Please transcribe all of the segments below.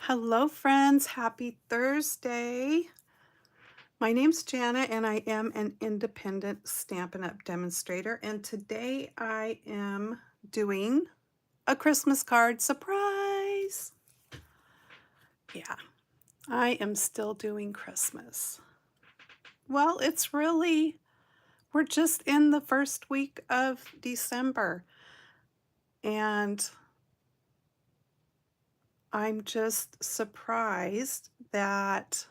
Hello, friends. Happy Thursday. My name's Jana, and I am an independent Stampin' Up! Demonstrator. And today I am doing a Christmas card surprise. Yeah, I am still doing Christmas. Well, we're just in the first week of December. And I'm just surprised that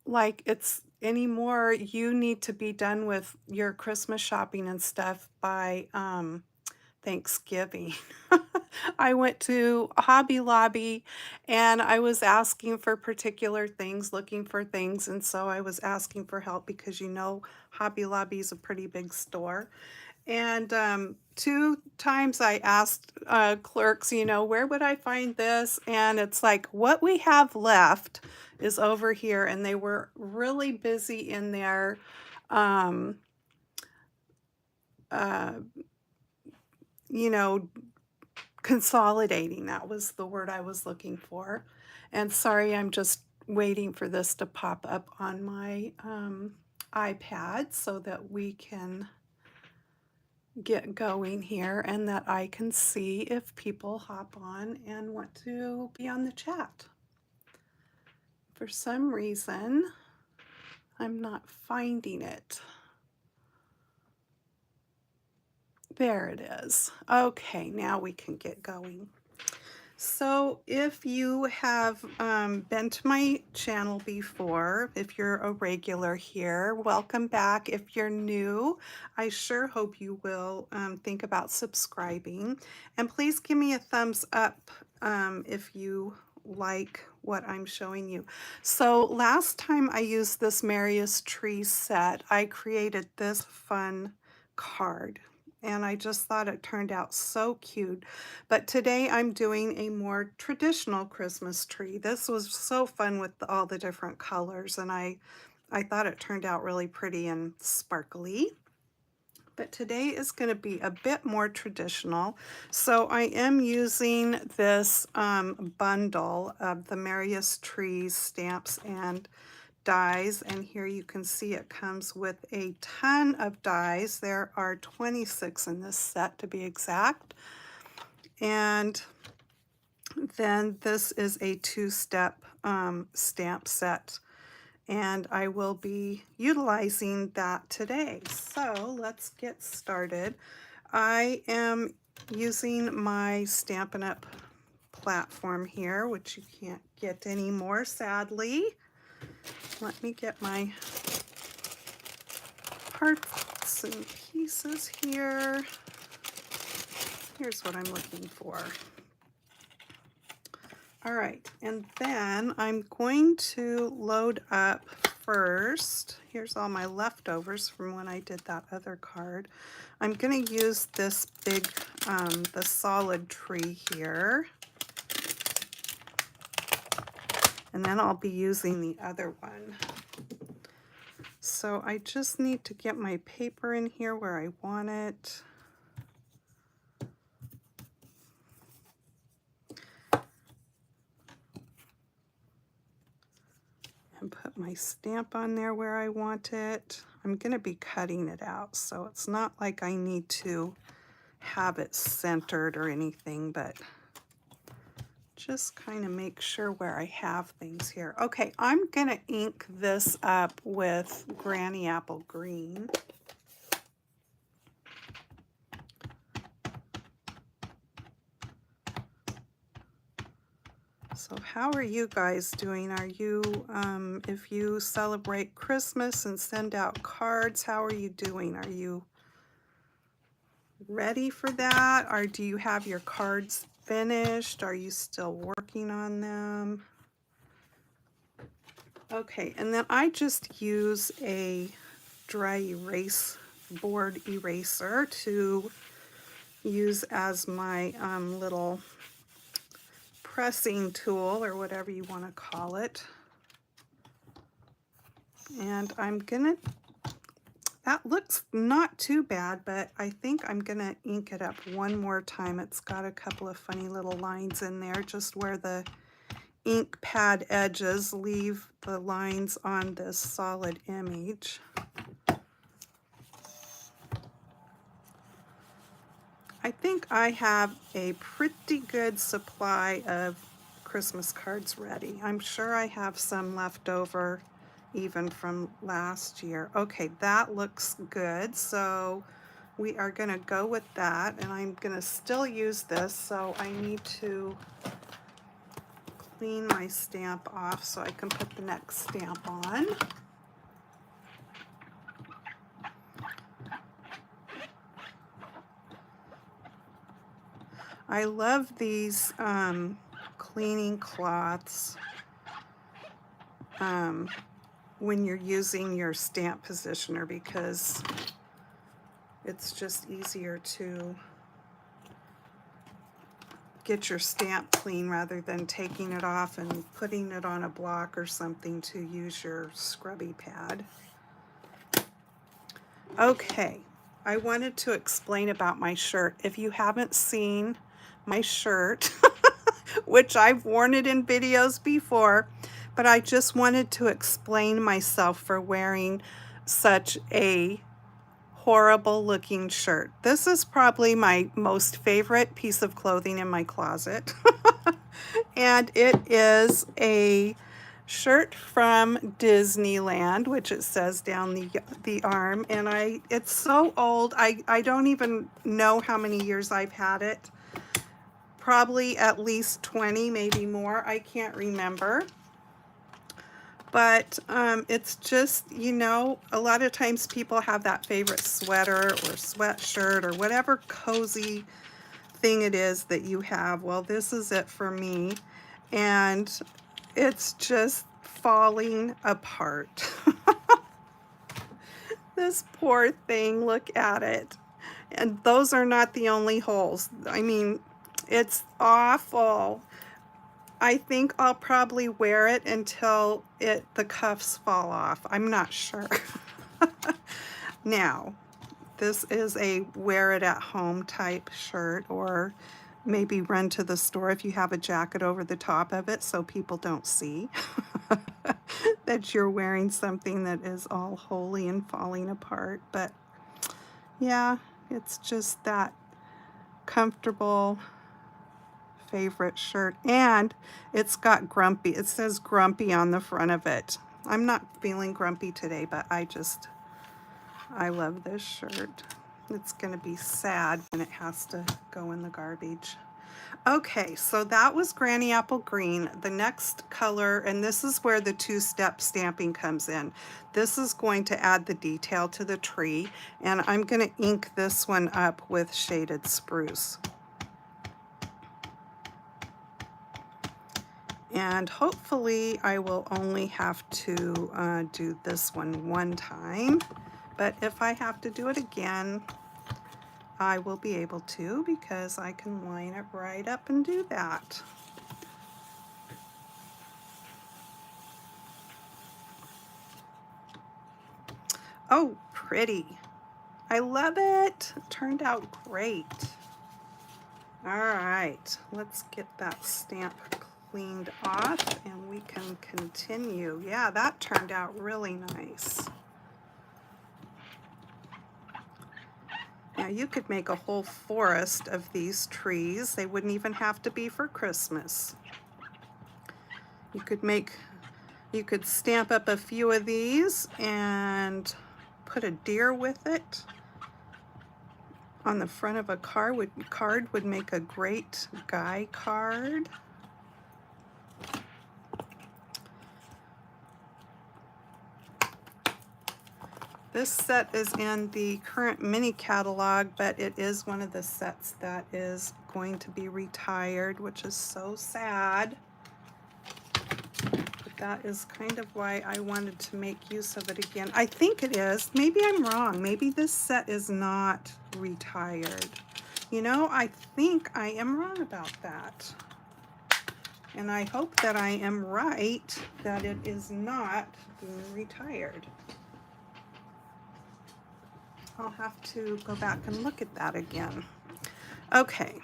like it's anymore, you need to be done with your Christmas shopping and stuff by Thanksgiving. I went to Hobby Lobby and I was asking for particular things, looking for things, and so I was asking for help because Hobby Lobby is a pretty big store. And two times I asked clerks, where would I find this? And it's like, what we have left is over here. And they were really busy in there, um, uh, you know, consolidating. That was the word I was looking for. And sorry, I'm just waiting for this to pop up on my iPad so that we can get going here and that I can see if people hop on and want to be on the chat. For some reason, I'm not finding it. There it is. Okay, now we can get going. So if you have been to my channel before, if you're a regular here, welcome back. If you're new, I sure hope you will think about subscribing. And please give me a thumbs up if you like what I'm showing you. So last time I used this Marius Tree set, I created this fun card. And I just thought it turned out so cute. But today I'm doing a more traditional Christmas tree. This was so fun with all the different colors, and I thought it turned out really pretty and sparkly. But today is going to be a bit more traditional. So I am using this bundle of the Marius Trees stamps and dies, and here you can see it comes with a ton of dies. There are 26 in this set to be exact. And then this is a two-step stamp set, and I will be utilizing that today. So let's get started. I am using my Stampin' Up! Platform here, which you can't get anymore, sadly. Let me get my parts and pieces here. Here's what I'm looking for. All right, and then I'm going to load up first. Here's all my leftovers from when I did that other card. I'm going to use this big, the solid tree here. And then I'll be using the other one. So I just need to get my paper in here where I want it. And put my stamp on there where I want it. I'm going to be cutting it out, so it's not like I need to have it centered or anything, but just kind of make sure where I have things here. Okay, I'm going to ink this up with Granny Apple Green. So how are you guys doing? Are you, if you celebrate Christmas and send out cards, how are you doing? Are you ready for that? Or do you have your cards finished? Are you still working on them? Okay, and then I just use a dry erase board eraser to use as my little pressing tool, or whatever you want to call it. And I'm gonna That looks not too bad, but I think I'm gonna ink it up one more time. It's got a couple of funny little lines in there, just where the ink pad edges leave the lines on this solid image. I think I have a pretty good supply of Christmas cards ready. I'm sure I have some left over even from last year. Okay, that looks good. So we are going to go with that, and I'm going to still use this, so I need to clean my stamp off so I can put the next stamp on. I love these cleaning cloths when you're using your stamp positioner, because it's just easier to get your stamp clean rather than taking it off and putting it on a block or something to use your scrubby pad. Okay, I wanted to explain about my shirt. If you haven't seen my shirt, which I've worn it in videos before, but I just wanted to explain myself for wearing such a horrible looking shirt. This is probably my most favorite piece of clothing in my closet. And it is a shirt from Disneyland, which it says down the arm, and it's so old. I don't even know how many years I've had it. Probably at least 20, maybe more. I can't remember. But it's just, you know, a lot of times people have that favorite sweater or sweatshirt or whatever cozy thing it is that you have. Well, this is it for me. And it's just falling apart. This poor thing, look at it. And those are not the only holes. I mean, it's awful. I think I'll probably wear it until the cuffs fall off. I'm not sure. Now, this is a wear it at home type shirt, or maybe run to the store if you have a jacket over the top of it so people don't see that you're wearing something that is all holey and falling apart. But yeah, it's just that comfortable favorite shirt, and it's got grumpy. It says grumpy on the front of it. I'm not feeling grumpy today, but I love this shirt. It's gonna be sad when it has to go in the garbage. Okay, so that was Granny Apple Green. The next color, and this is where the two-step stamping comes in. This is going to add the detail to the tree, and I'm gonna ink this one up with Shaded Spruce. And hopefully I will only have to do this one time, but if I have to do it again, I will be able to, because I can line it right up and do that. Oh, pretty. I love it. It turned out great. All right, let's get that stamp cleaned off and we can continue. Yeah, that turned out really nice. Now you could make a whole forest of these trees. They wouldn't even have to be for Christmas. You could stamp up a few of these and put a deer with it. On the front of a card would make a great guy card. This set is in the current mini catalog, but it is one of the sets that is going to be retired, which is so sad. But that is kind of why I wanted to make use of it again. I think it is. Maybe I'm wrong. Maybe this set is not retired. You know, I think I am wrong about that. And I hope that I am right, that it is not being retired. I'll have to go back and look at that again. Okay.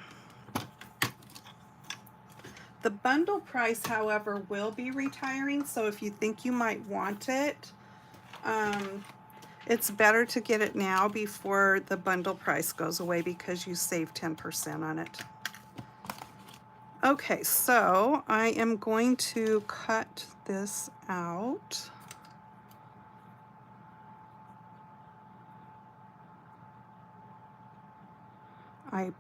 The bundle price, however, will be retiring, so if you think you might want it, it's better to get it now before the bundle price goes away because you save 10% on it. Okay, so I am going to cut this out. I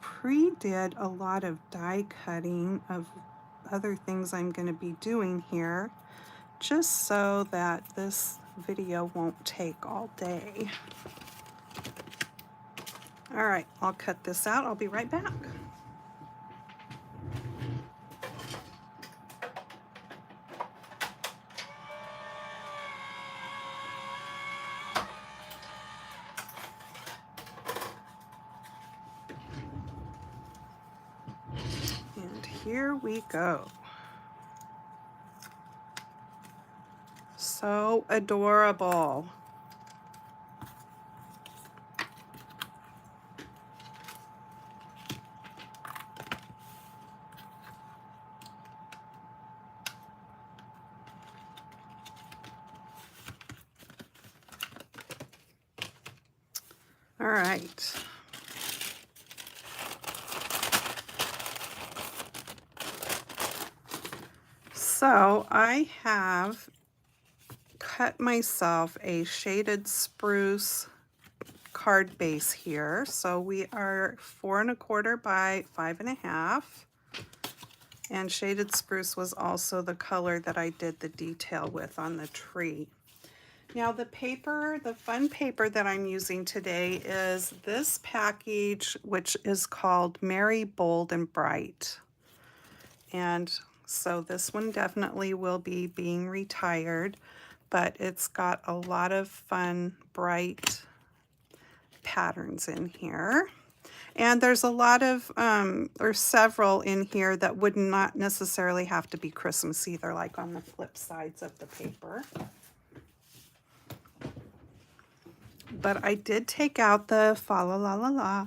pre-did a lot of die cutting of other things I'm going to be doing here, just so that this video won't take all day. All right, I'll cut this out. I'll be right back. And here we go. So adorable. All right. So I have cut myself a shaded spruce card base here. So we are 4 1/4 by 5 1/2. And shaded spruce was also the color that I did the detail with on the tree. Now the paper, the fun paper that I'm using today is this package, which is called Merry, Bold, and Bright. And so this one definitely will be being retired, but it's got a lot of fun, bright patterns in here. And there's a lot of, there's several in here that would not necessarily have to be Christmas either, like on the flip sides of the paper. But I did take out the Fa La La La La,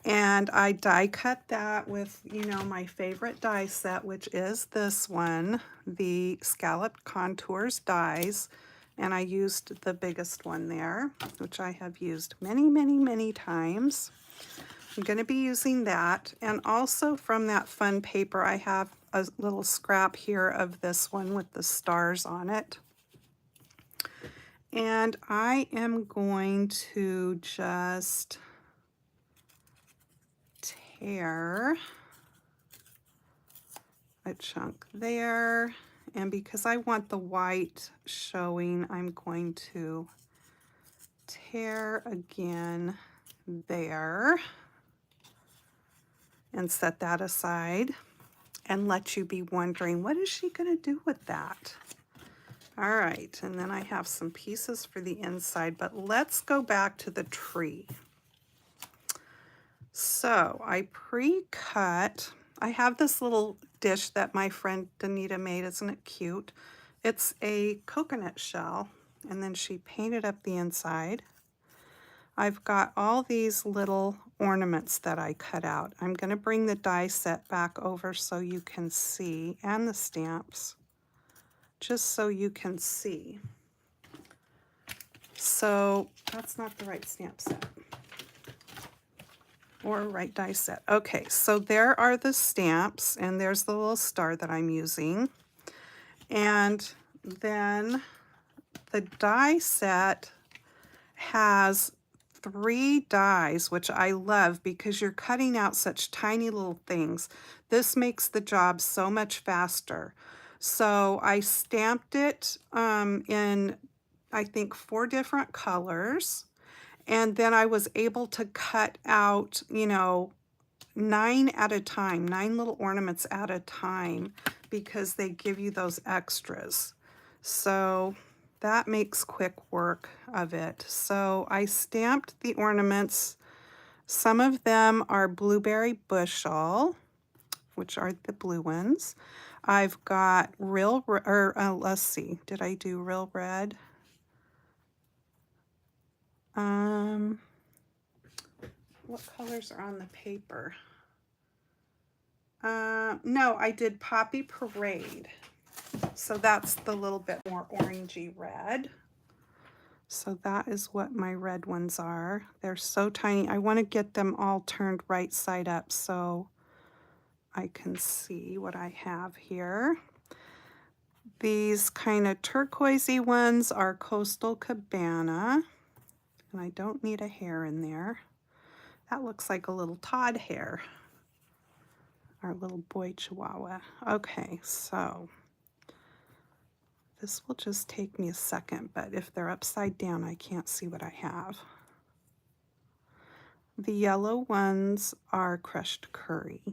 and I die cut that with, you know, my favorite die set, which is this one, the Scalloped Contours dies. And I used the biggest one there, which I have used many, many, many times. I'm going to be using that. And also from that fun paper, I have a little scrap here of this one with the stars on it. And I am going to just tear a chunk there. And because I want the white showing, I'm going to tear again there and set that aside and let you be wondering, what is she going to do with that? All right, and then I have some pieces for the inside, but let's go back to the tree. So I pre-cut, I have this little dish that my friend Danita made. Isn't it cute? It's a coconut shell, and then she painted up the inside. I've got all these little ornaments that I cut out. I'm going to bring the die set back over so you can see, and the stamps, just so you can see. So that's not the right stamp set or right die set. Okay, so there are the stamps, and there's the little star that I'm using. And then the die set has 3 dies, which I love because you're cutting out such tiny little things. This makes the job so much faster. So I stamped it in, I think, 4 different colors. And then I was able to cut out, you know, 9 at a time, 9 little ornaments at a time, because they give you those extras. So that makes quick work of it. So I stamped the ornaments. Some of them are Blueberry Bushel, which are the blue ones. I've got let's see, did I do Real Red? Um, what colors are on the paper? No, I did Poppy Parade. So that's the little bit more orangey red. So that is what my red ones are. They're so tiny. I want to get them all turned right side up so I can see what I have here. These kind of turquoisey ones are Coastal Cabana. And I don't need a hair in there. That looks like a little Todd hair. Our little boy Chihuahua. Okay, so this will just take me a second, but if they're upside down, I can't see what I have. The yellow ones are Crushed Curry,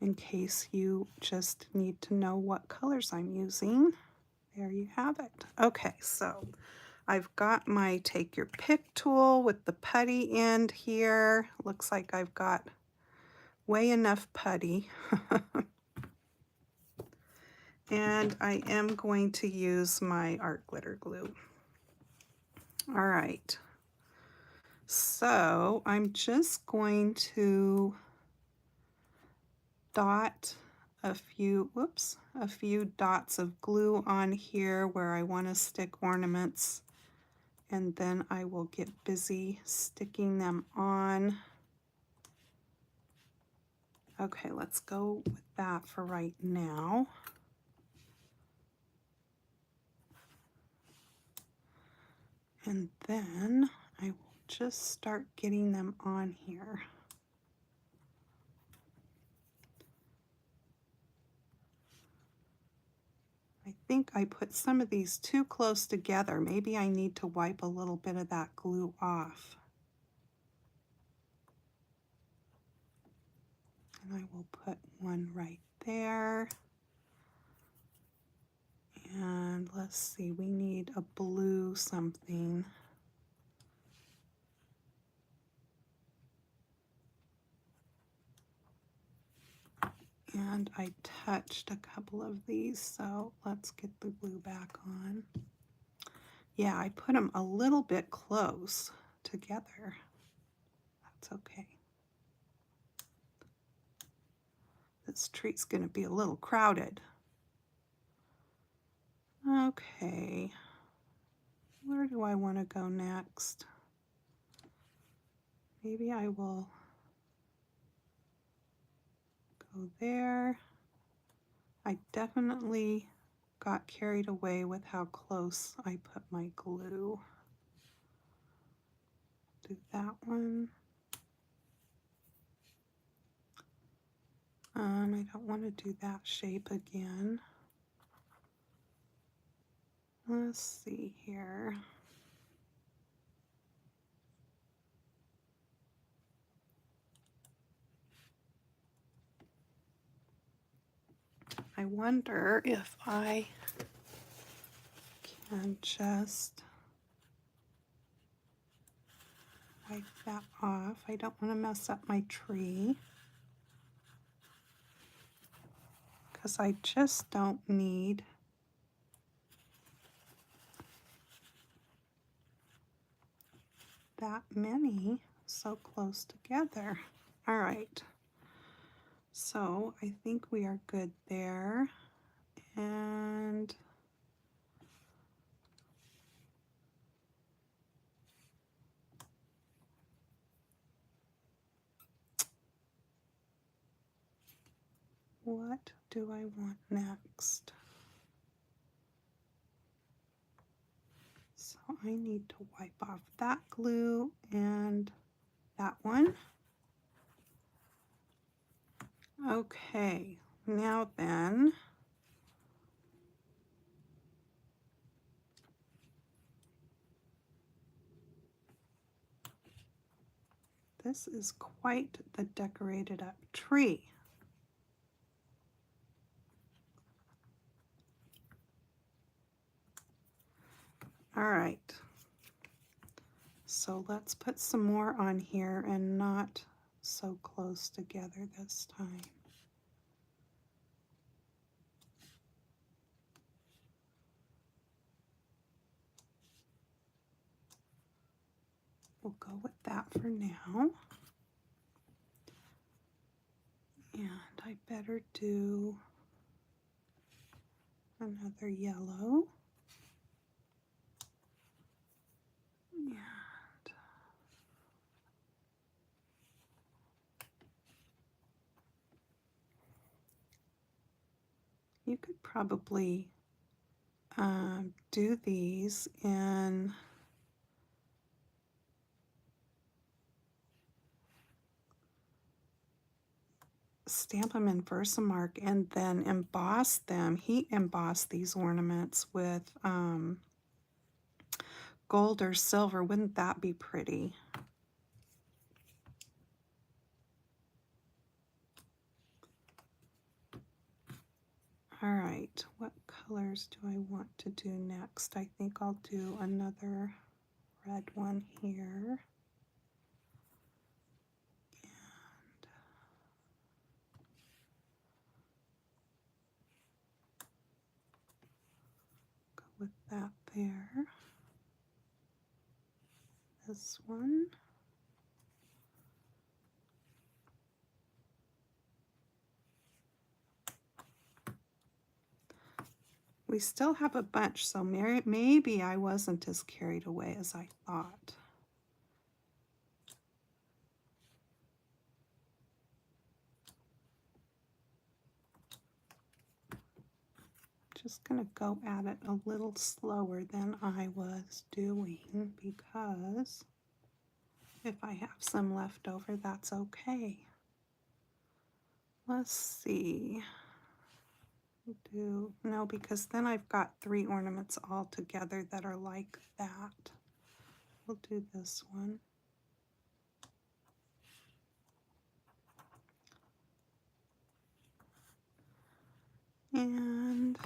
in case you just need to know what colors I'm using. There you have it. Okay, so I've got my Take Your Pick tool with the putty end here. Looks like I've got way enough putty. And I am going to use my art glitter glue. All right. So I'm just going to dot a few dots of glue on here where I want to stick ornaments, and then I will get busy sticking them on. Okay, let's go with that for right now. And then I will just start getting them on here. I think I put some of these too close together. Maybe I need to wipe a little bit of that glue off. And I will put one right there. And let's see, we need a blue something. And I touched a couple of these, so let's get the glue back on. Yeah, I put them a little bit close together. That's okay. This tree's going to be a little crowded. Okay, where do I want to go next? Maybe I will go there. I definitely got carried away with how close I put my glue. Do that one. I don't want to do that shape again. Let's see here. I wonder if I can just wipe that off. I don't want to mess up my tree, because I just don't need that many so close together. All right, so I think we are good there. And what do I want next? So I need to wipe off that glue and that one. Okay, now then, this is quite the decorated up tree. All right, so let's put some more on here and not so close together this time. we'll go with that for now. And I better do another yellow. And you could probably do these in stamp them in Versamark and then emboss them, heat emboss these ornaments with gold or silver. Wouldn't that be pretty? All right, what colors do I want to do next? I think I'll do another red one here. And go with that there. This one. We still have a bunch, so maybe I wasn't as carried away as I thought. Just going to go at it a little slower than I was doing because if I have some left over, that's okay. Let's see. No, because then I've got 3 ornaments all together that are like that. We'll do this one. And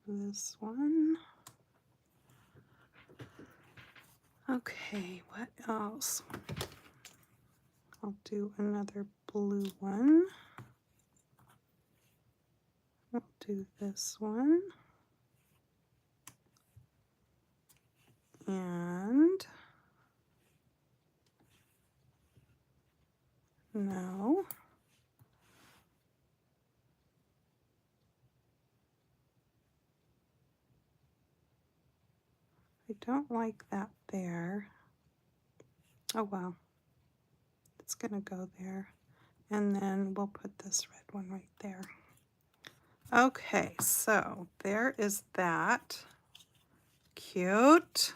this one. Okay, what else? I'll do another blue one. I'll do this one. And no. I don't like that there. Oh well. It's gonna go there. And then we'll put this red one right there. Okay, so there is that. Cute.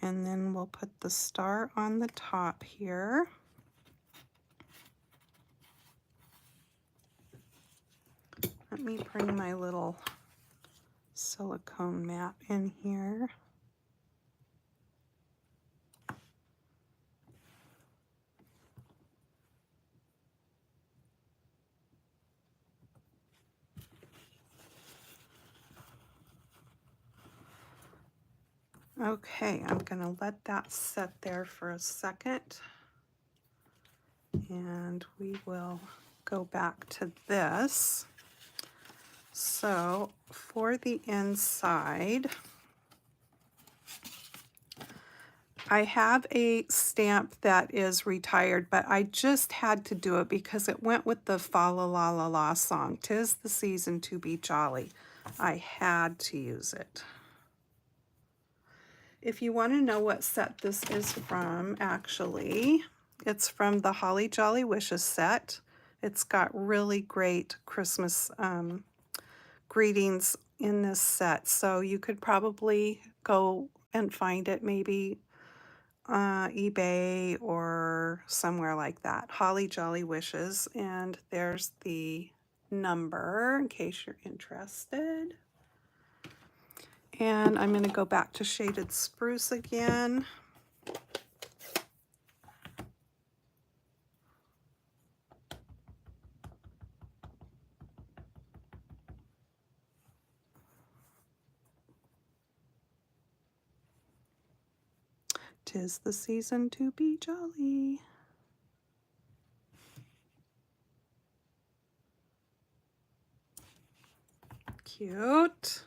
And then we'll put the star on the top here. Let me bring my little silicone mat in here. Okay, I'm going to let that set there for a second. And we will go back to this. So for the inside, I have a stamp that is retired, but I just had to do it because it went with the Fa La La La La song, "'Tis the Season to Be Jolly." I had to use it. If you want to know what set this is from, actually, it's from the Holly Jolly Wishes set. It's got really great Christmas greetings in this set, so you could probably go and find it maybe eBay or somewhere like that. Holly Jolly Wishes, and there's the number in case you're interested. And I'm going to go back to Shaded Spruce again. "'Tis the season to be jolly." Cute.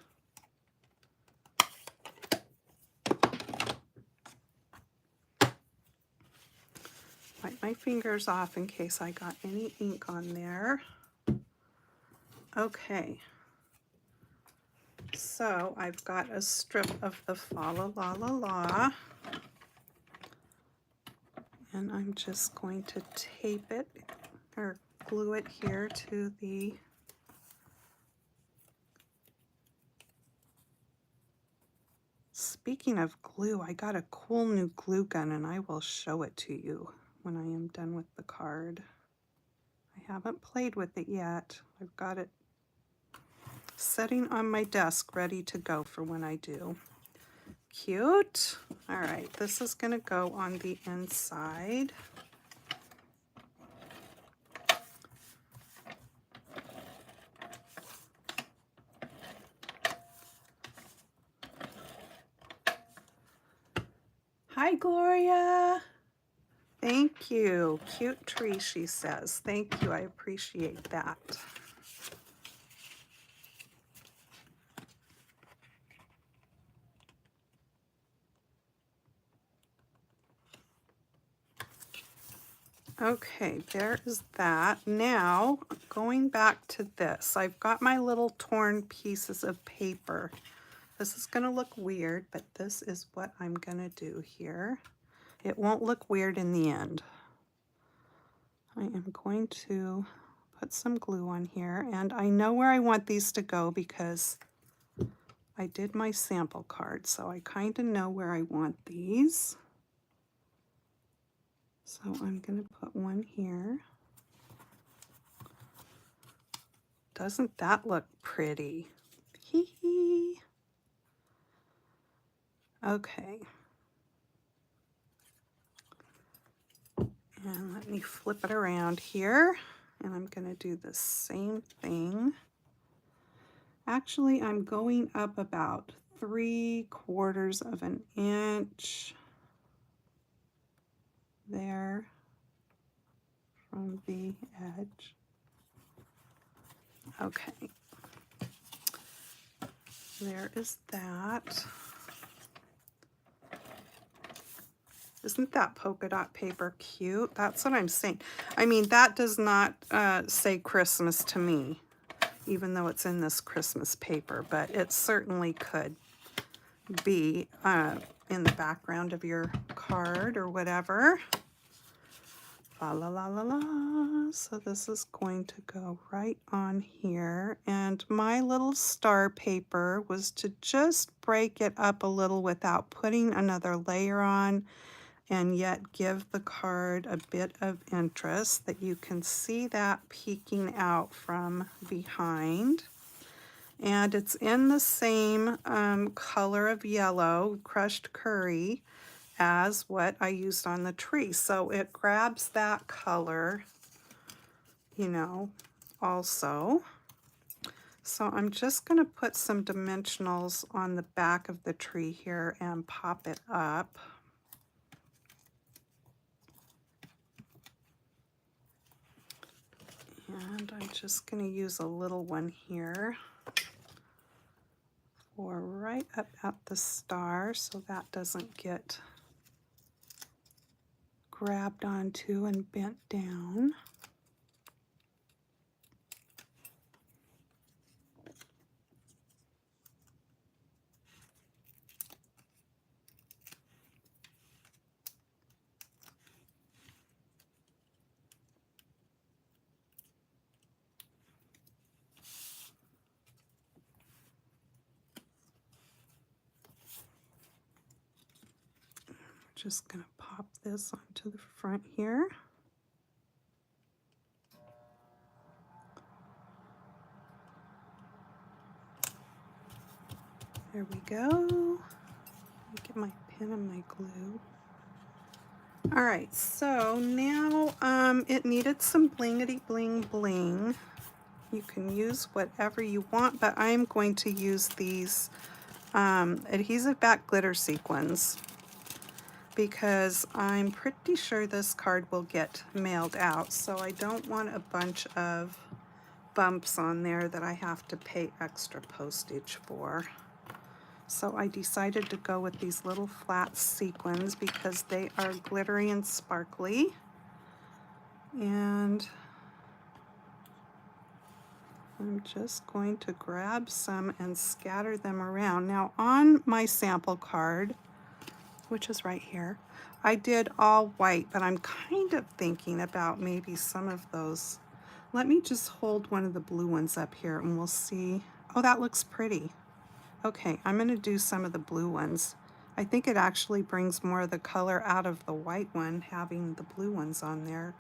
Wipe my fingers off in case I got any ink on there. Okay. So I've got a strip of the Fa La La La La. And I'm just going to tape it or glue it here to the Speaking of glue, I got a cool new glue gun and I will show it to you when I am done with the card. I haven't played with it yet. I've got it sitting on my desk ready to go for when I do. Cute. All right, this is going to go on the inside. Hi, Gloria. Thank you. Cute tree, she says. Thank you. I appreciate that. Okay, there is that. Now, going back to this, I've got my little torn pieces of paper. This is going to look weird, but this is what I'm going to do here. It won't look weird in the end. I am going to put some glue on here, and I know where I want these to go because I did my sample card, so I kind of know where I want these. So I'm going to put one here. Doesn't that look pretty? Hee hee. Okay. And let me flip it around here. And I'm going to do the same thing. Actually, I'm going up about 3/4 of an inch there from the edge. Okay. There is that. Isn't that polka dot paper cute? That's what I'm saying. I mean, that does not say Christmas to me, even though it's in this Christmas paper, but it certainly could be in the background of your card or whatever. La la la la la. So this is going to go right on here. And my little star paper was to just break it up a little without putting another layer on, and yet give the card a bit of interest, that you can see that peeking out from behind. And it's in the same color of yellow, crushed curry, as what I used on the tree. So it grabs that color, you know, also. So I'm just going to put some dimensionals on the back of the tree here and pop it up. And I'm just going to use a little one here for right up at the star so that doesn't get grabbed onto and bent down. Just going to pop this onto the front here. There we go. Let me get my pen and my glue. All right, so now it needed some blingity bling bling. You can use whatever you want, but I'm going to use these adhesive back glitter sequins, because I'm pretty sure this card will get mailed out, so I don't want a bunch of bumps on there that I have to pay extra postage for. So I decided to go with these little flat sequins because they are glittery and sparkly. And I'm just going to grab some and scatter them around. Now on my sample card, which is right here, I did all white, but I'm kind of thinking about maybe some of those. Let me just hold one of the blue ones up here and we'll see. Oh, that looks pretty. Okay, I'm going to do some of the blue ones. I think it actually brings more of the color out of the white one, having the blue ones on there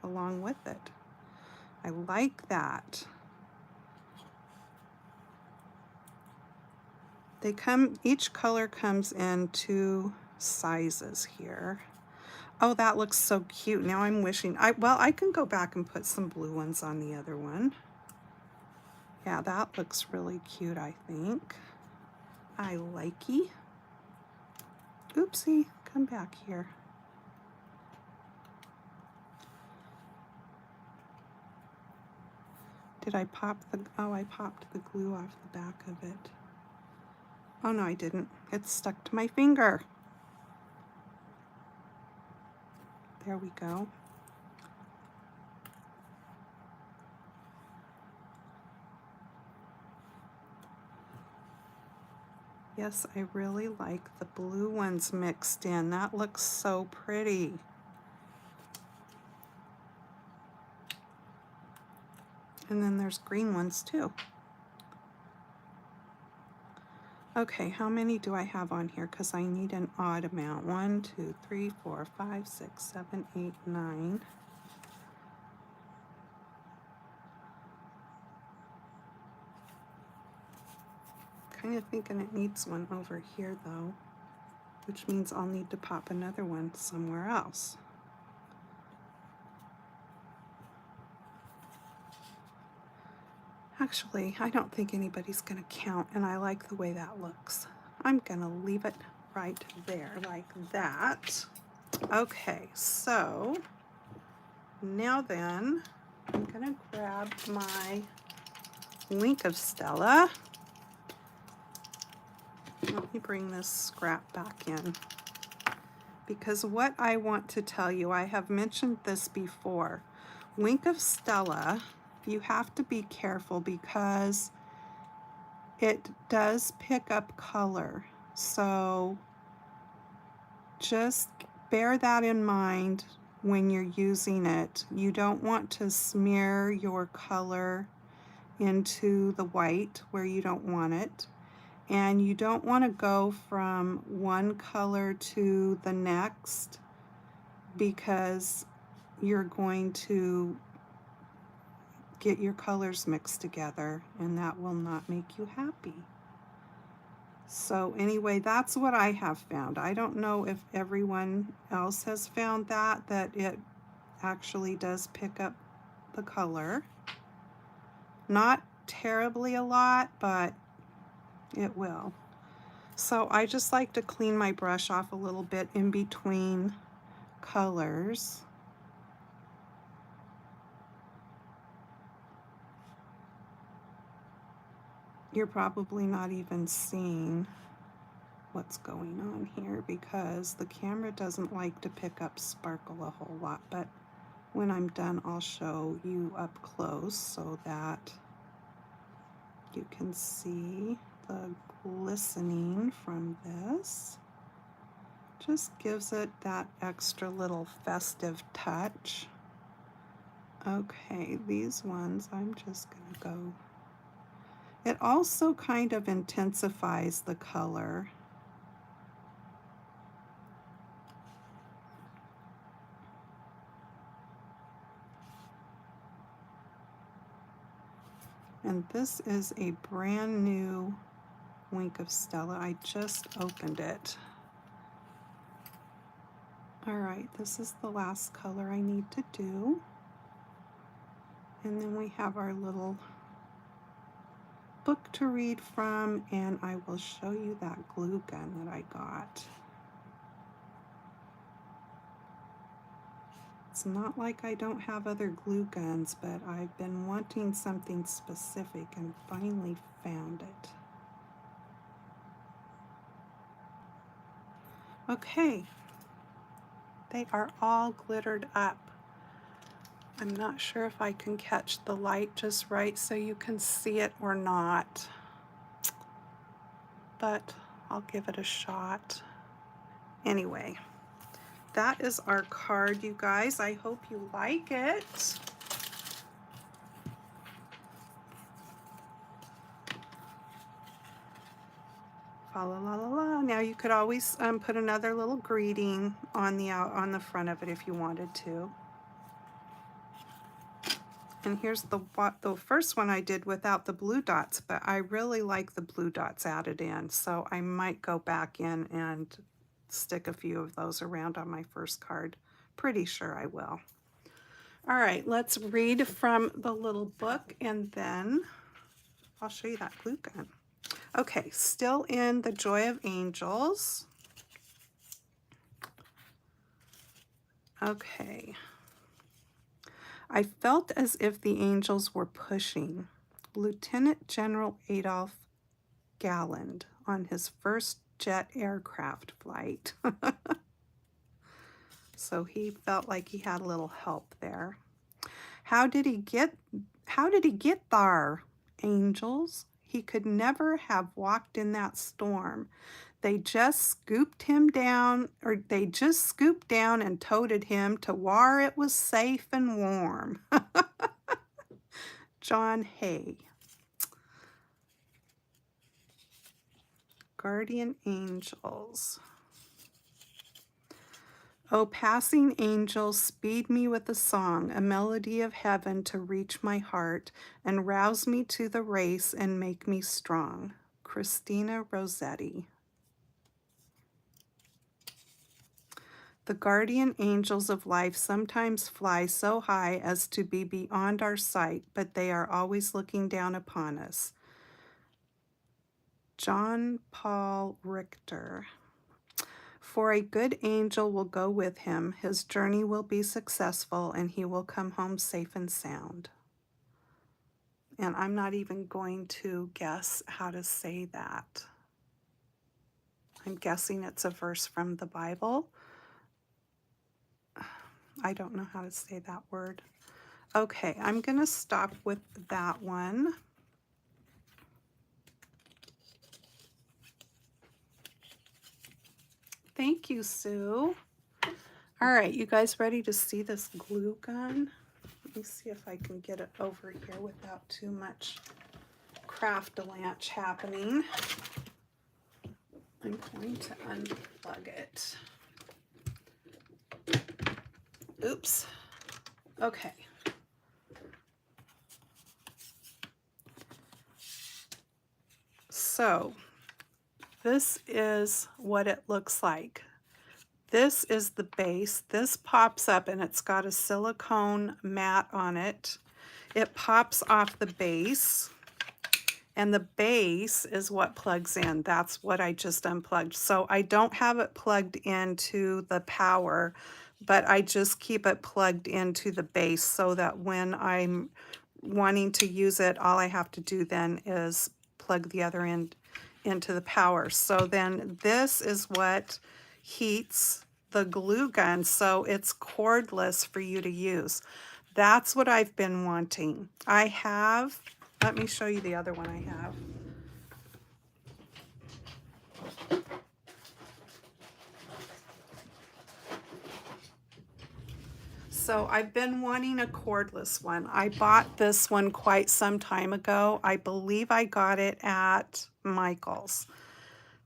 along with it. I like that. They come, each color comes in 2 sizes here. Oh, that looks so cute. Now I'm wishing, well, I can go back and put some blue ones on the other one. Yeah, that looks really cute, I think. I likey. Oopsie, come back here. Did I pop the, oh, I popped the glue off the back of it. Oh no, I didn't. It's stuck to my finger. There we go. Yes, I really like the blue ones mixed in. That looks so pretty. And then there's green ones too. Okay, how many do I have on here? Because I need an odd amount. 1, 2, 3, 4, 5, 6, 7, 8, 9. Kind of thinking it needs one over here though, which means I'll need to pop another one somewhere else. Actually, I don't think anybody's going to count, and I like the way that looks. I'm going to leave it right there like that. Okay, so now then, I'm going to grab my Wink of Stella. Let me bring this scrap back in, because what I want to tell you, I have mentioned this before. Wink of Stella, you have to be careful because it does pick up color. So just bear that in mind when you're using it. You don't want to smear your color into the white where you don't want it. And you don't want to go from one color to the next because you're going to get your colors mixed together and that will not make you happy. So anyway, that's what I have found. I don't know if everyone else has found that it actually does pick up the color. Not terribly a lot, but it will. So I just like to clean my brush off a little bit in between colors. You're probably not even seeing what's going on here because the camera doesn't like to pick up sparkle a whole lot, but when I'm done I'll show you up close so that you can see the glistening from this. Just gives it that extra little festive touch. Okay, these ones I'm just gonna go. It also kind of intensifies the color. And this is a brand new Wink of Stella. I just opened it. All right, this is the last color I need to do. And then we have our little book to read from, and I will show you that glue gun that I got. It's not like I don't have other glue guns, but I've been wanting something specific and finally found it. Okay, they are all glittered up. I'm not sure if I can catch the light just right so you can see it or not, but I'll give it a shot. Anyway, that is our card, you guys. I hope you like it. Fa la la la la. Now you could always put another little greeting on the front of it if you wanted to. And here's the first one I did without the blue dots, but I really like the blue dots added in, so I might go back in and stick a few of those around on my first card. Pretty sure I will. All right, let's read from the little book and then I'll show you that glue gun. Okay, still in The Joy of Angels. Okay. I felt as if the angels were pushing Lieutenant General Adolf Galland on his first jet aircraft flight. So he felt like he had a little help there. How did he get there, angels? He could never have walked in that storm. They just scooped him down, or they just scooped down and toted him to where it was safe and warm. John Hay. Guardian Angels. O passing angels, speed me with a song, a melody of heaven to reach my heart, and rouse me to the race and make me strong. Christina Rossetti. The guardian angels of life sometimes fly so high as to be beyond our sight, but they are always looking down upon us. John Paul Richter. For a good angel will go with him, his journey will be successful, and he will come home safe and sound. And I'm not even going to guess how to say that. I'm guessing it's a verse from the Bible. I don't know how to say that word. Okay, I'm going to stop with that one. Thank you, Sue. All right, you guys ready to see this glue gun? Let me see if I can get it over here without too much craft-a-lanch happening. I'm going to unplug it. Oops. Okay. So this is what it looks like. This is the base. This pops up and it's got a silicone mat on it. It pops off the base, and the base is what plugs in. That's what I just unplugged. So I don't have it plugged into the power, but I just keep it plugged into the base so that when I'm wanting to use it, all I have to do then is plug the other end into the power. So then this is what heats the glue gun, so it's cordless for you to use. That's what I've been wanting. I have, let me show you the other one I have. So I've been wanting a cordless one. I bought this one quite some time ago. I believe I got it at Michael's.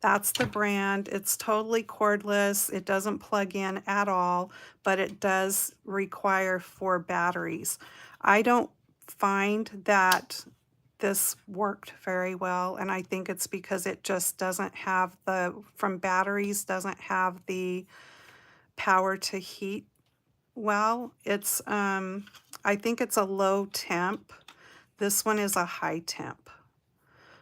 That's the brand. It's totally cordless. It doesn't plug in at all, but it does require 4 batteries. I don't find that this worked very well, and I think it's because it just doesn't have from batteries, doesn't have the power to heat well. It's, I think it's a low temp. This one is a high temp.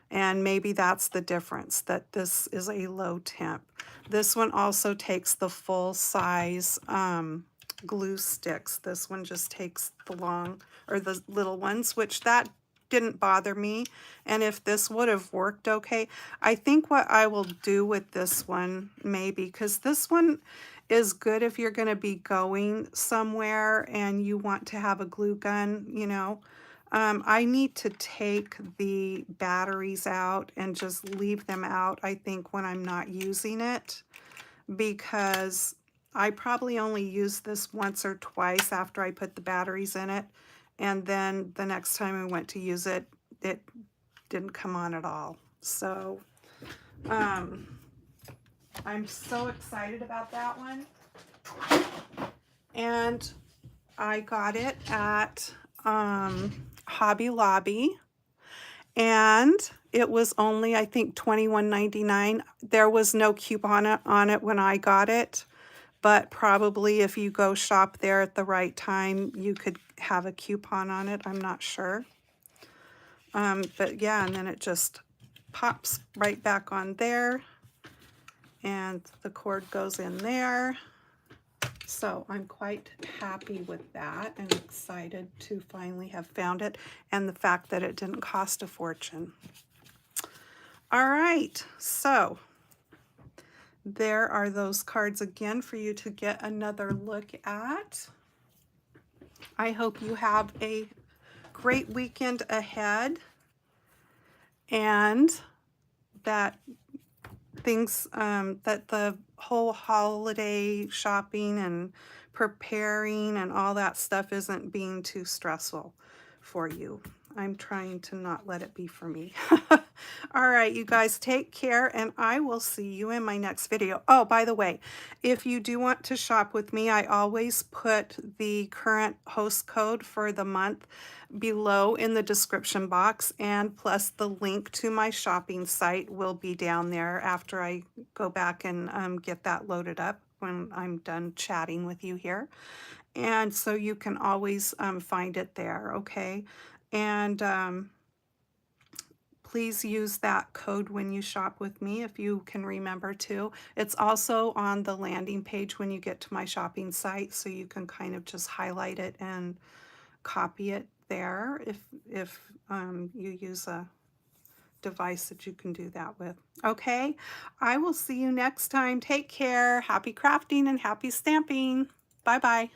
And maybe that's the difference, that this is a low temp. This one also takes the full size glue sticks. This one just takes the long, or the little ones, which that didn't bother me. And if this would have worked okay, I think what I will do with this one, maybe, because this one is good if you're going to be going somewhere and you want to have a glue gun, you know. I need to take the batteries out and just leave them out, I think, when I'm not using it, because I probably only used this once or twice after I put the batteries in it. And then the next time I went to use it, it didn't come on at all. So I'm so excited about that one. And I got it at Hobby Lobby. And it was only, I think, $21.99. There was no coupon on it when I got it, but probably if you go shop there at the right time, you could have a coupon on it. I'm not sure. But yeah, and then it just pops right back on there, and the cord goes in there. So I'm quite happy with that and excited to finally have found it, and the fact that it didn't cost a fortune. All right, so there are those cards again for you to get another look at. I hope you have a great weekend ahead, and that that the whole holiday shopping and preparing and all that stuff isn't being too stressful for you. I'm trying to not let it be for me. All right, you guys, take care, and I will see you in my next video. Oh, by the way, if you do want to shop with me, I always put the current host code for the month below in the description box, and plus the link to my shopping site will be down there after I go back and get that loaded up when I'm done chatting with you here. And so you can always find it there, okay? And please use that code when you shop with me if you can remember to. It's also on the landing page when you get to my shopping site, so you can kind of just highlight it and copy it there if you use a device that you can do that with. Okay, I will see you next time. Take care. Happy crafting and happy stamping. Bye-bye.